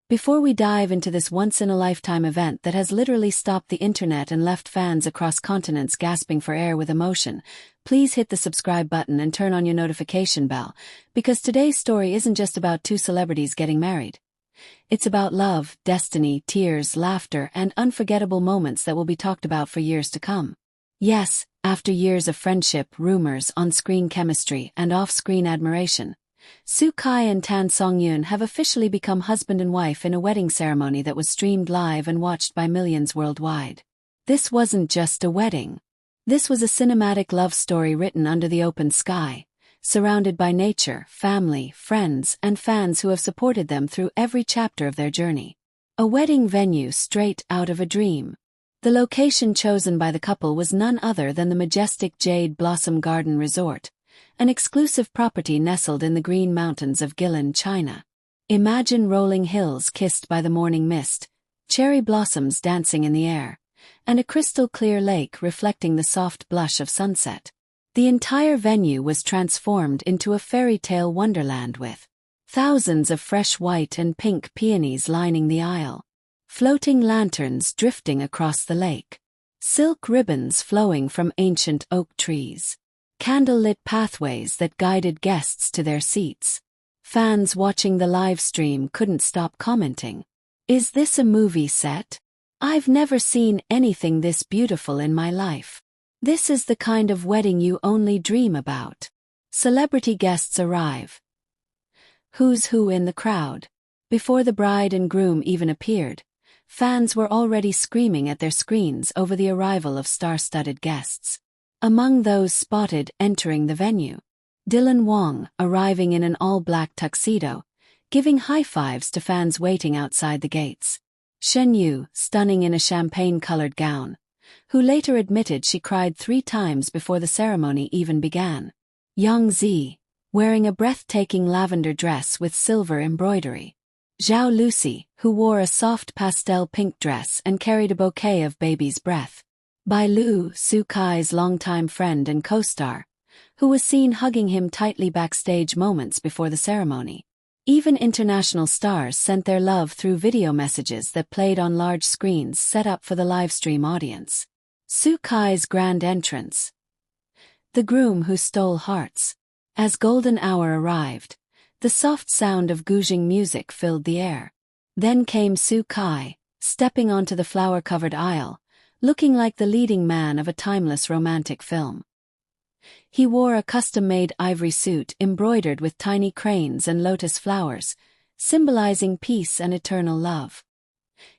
Before we dive into this once-in-a-lifetime event that has literally stopped the internet and left fans across continents gasping for air with emotion, please hit the subscribe button and turn on your notification bell, because today's story isn't just about two celebrities getting married. It's about love, destiny, tears, laughter, and unforgettable moments that will be talked about for years to come. Yes, after years of friendship, rumors, on-screen chemistry, and off-screen admiration, Soo-kai and Songyun have officially become husband and wife in a wedding ceremony that was streamed live and watched by millions worldwide. This wasn't just a wedding. This was a cinematic love story written under the open sky, surrounded by nature, family, friends, and fans who have supported them through every chapter of their journey. A wedding venue straight out of a dream. The location chosen by the couple was none other than the majestic Jade Blossom Garden Resort, an exclusive property nestled in the green mountains of Guilin, China. Imagine rolling hills kissed by the morning mist, cherry blossoms dancing in the air, and a crystal-clear lake reflecting the soft blush of sunset. The entire venue was transformed into a fairy tale wonderland with thousands of fresh white and pink peonies lining the aisle, floating lanterns drifting across the lake, silk ribbons flowing from ancient oak trees, candlelit pathways that guided guests to their seats. Fans watching the live stream couldn't stop commenting. "Is this a movie set? I've never seen anything this beautiful in my life. This is the kind of wedding you only dream about." Celebrity guests arrive. Who's who in the crowd? Before the bride and groom even appeared, fans were already screaming at their screens over the arrival of star-studded guests. Among those spotted entering the venue, Dylanwang, arriving in an all-black tuxedo, giving high fives to fans waiting outside the gates. Songyun, stunning in a champagne-colored gown, who later admitted she cried 3 times before the ceremony even began. Yongzi, wearing a breathtaking lavender dress with silver embroidery. Zhao Lucy, who wore a soft pastel pink dress and carried a bouquet of baby's breath. Bai Lu, Soo-kai's longtime friend and co-star, who was seen hugging him tightly backstage moments before the ceremony. Even international stars sent their love through video messages that played on large screens set up for the livestream audience. Soo-kai's grand entrance. The groom who stole hearts. As golden hour arrived, the soft sound of guzheng music filled the air. Then came Soo-kai, stepping onto the flower-covered aisle, looking like the leading man of a timeless romantic film. He wore a custom-made ivory suit embroidered with tiny cranes and lotus flowers, symbolizing peace and eternal love.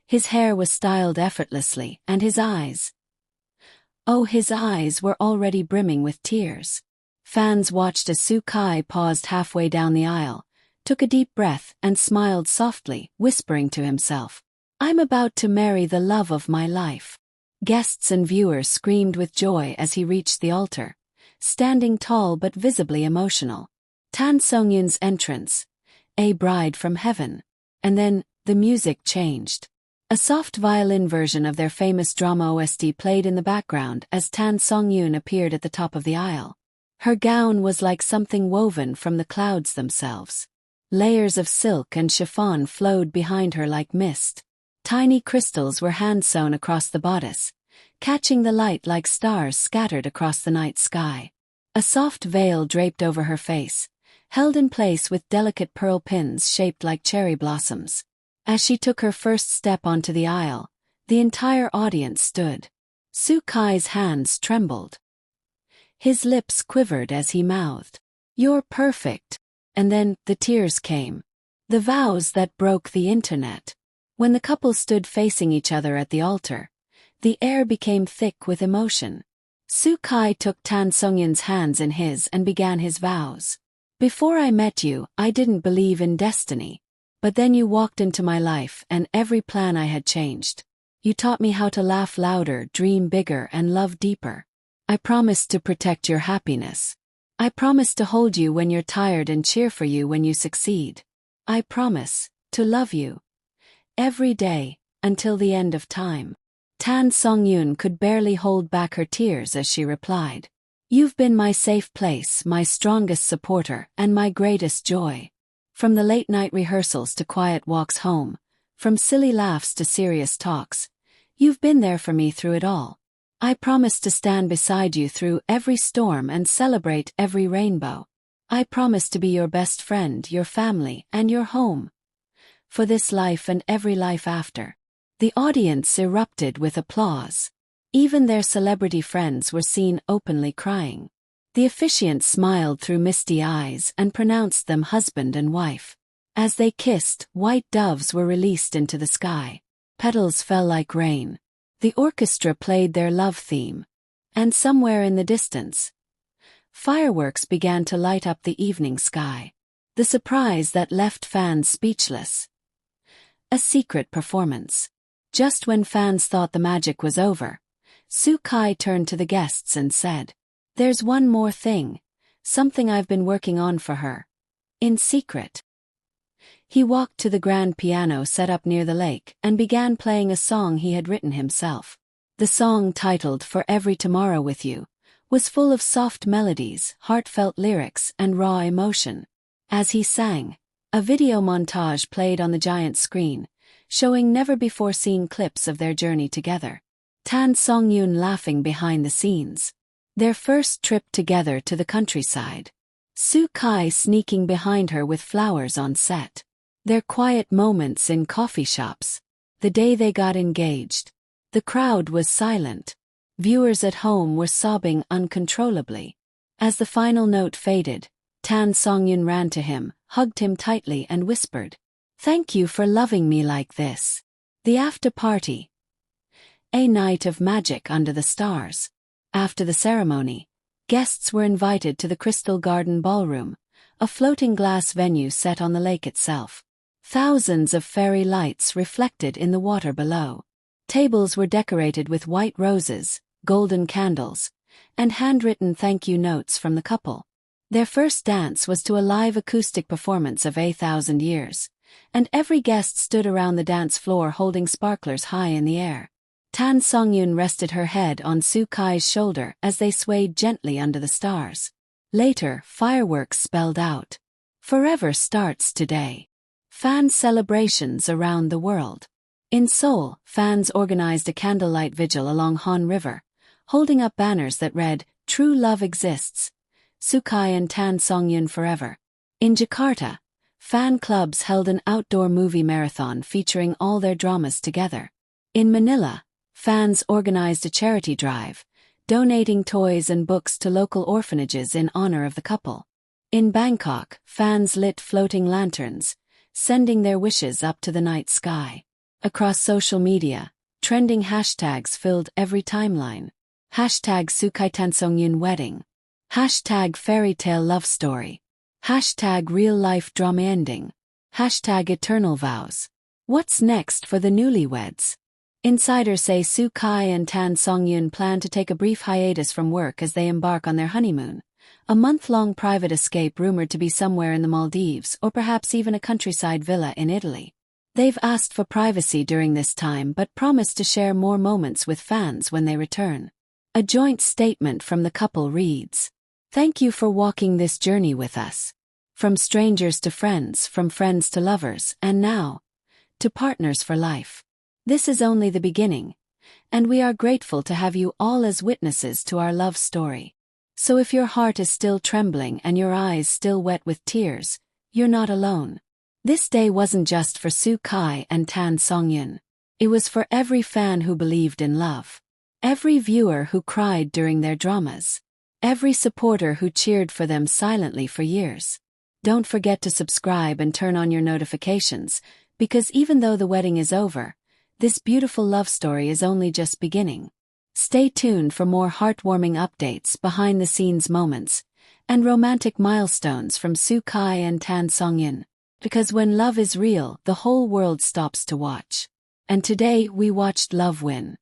His hair was styled effortlessly, and his eyes were already brimming with tears. Fans watched as Soo-kai paused halfway down the aisle, took a deep breath, and smiled softly, whispering to himself, "I'm about to marry the love of my life." Guests and viewers screamed with joy as he reached the altar, standing tall but visibly emotional. Songyun's entrance, a bride from heaven. And then, the music changed. A soft violin version of their famous drama OST played in the background as Songyun appeared at the top of the aisle. Her gown was like something woven from the clouds themselves. Layers of silk and chiffon flowed behind her like mist. Tiny crystals were hand-sewn across the bodice, catching the light like stars scattered across the night sky. A soft veil draped over her face, held in place with delicate pearl pins shaped like cherry blossoms. As she took her first step onto the aisle, the entire audience stood. Soo-kai's hands trembled. His lips quivered as he mouthed, "You're perfect." And then, the tears came. The vows that broke the internet. When the couple stood facing each other at the altar, the air became thick with emotion. Soo-kai took Songyun's hands in his and began his vows. "Before I met you, I didn't believe in destiny. But then you walked into my life and every plan I had changed. You taught me how to laugh louder, dream bigger, and love deeper. I promised to protect your happiness. I promise to hold you when you're tired and cheer for you when you succeed. I promise to love you every day, until the end of time." Songyun could barely hold back her tears as she replied, "You've been my safe place, my strongest supporter, and my greatest joy." From the late-night rehearsals to quiet walks home, From silly laughs to serious talks, you've been there for me through it all. I promise to stand beside you through every storm and celebrate every rainbow. I promise to be your best friend, your family, and your home. For this life and every life after. The audience erupted with applause. Even their celebrity friends were seen openly crying. The officiant smiled through misty eyes and pronounced them husband and wife. As they kissed, white doves were released into the sky. Petals fell like rain. The orchestra played their love theme. And somewhere in the distance, fireworks began to light up the evening sky. The surprise that left fans speechless. A secret performance. Just when fans thought the magic was over, Soo-kai turned to the guests and said, "There's one more thing, something I've been working on for her. In secret." He walked to the grand piano set up near the lake and began playing a song he had written himself. The song, titled "For Every Tomorrow with You," was full of soft melodies, heartfelt lyrics, and raw emotion. As he sang, a video montage played on the giant screen, showing never-before-seen clips of their journey together. Songyun laughing behind the scenes. Their first trip together to the countryside. Soo-kai sneaking behind her with flowers on set. Their quiet moments in coffee shops. The day they got engaged. The crowd was silent. Viewers at home were sobbing uncontrollably. As the final note faded, Songyun ran to him, hugged him tightly and whispered, "Thank you for loving me like this." The after-party. A night of magic under the stars. After the ceremony, guests were invited to the Crystal Garden Ballroom, a floating glass venue set on the lake itself. Thousands of fairy lights reflected in the water below. Tables were decorated with white roses, golden candles, and handwritten thank you notes from the couple. Their first dance was to a live acoustic performance of A Thousand Years, and every guest stood around the dance floor holding sparklers high in the air. Songyun rested her head on Soo-kai's shoulder as they swayed gently under the stars. Later, fireworks spelled out, "Forever starts today." Fan celebrations around the world. In Seoul, fans organized a candlelight vigil along Han River, holding up banners that read, "True love exists. Soo-kai and Songyun forever." In Jakarta, fan clubs held an outdoor movie marathon featuring all their dramas together. In Manila, fans organized a charity drive, donating toys and books to local orphanages in honor of the couple. In Bangkok, fans lit floating lanterns, sending their wishes up to the night sky. Across social media, trending hashtags filled every timeline. Hashtag Soo-kai Songyun wedding. Hashtag fairy tale love story. Hashtag real life drama ending. Hashtag eternal vows. What's next for the newlyweds? Insiders say Soo-kai and Songyun plan to take a brief hiatus from work as they embark on their honeymoon. A month-long private escape rumored to be somewhere in the Maldives or perhaps even a countryside villa in Italy. They've asked for privacy during this time but promised to share more moments with fans when they return. A joint statement from the couple reads, "Thank you for walking this journey with us. From strangers to friends, from friends to lovers, and now, to partners for life. This is only the beginning, and we are grateful to have you all as witnesses to our love story. So if your heart is still trembling and your eyes still wet with tears, you're not alone. This day wasn't just for Soo-kai and Songyun. It was for every fan who believed in love. Every viewer who cried during their dramas. Every supporter who cheered for them silently for years. Don't forget to subscribe and turn on your notifications, because even though the wedding is over, this beautiful love story is only just beginning. Stay tuned for more heartwarming updates, behind-the-scenes moments, and romantic milestones from Soo-kai and Songyun. Because when love is real, the whole world stops to watch. And today we watched love win.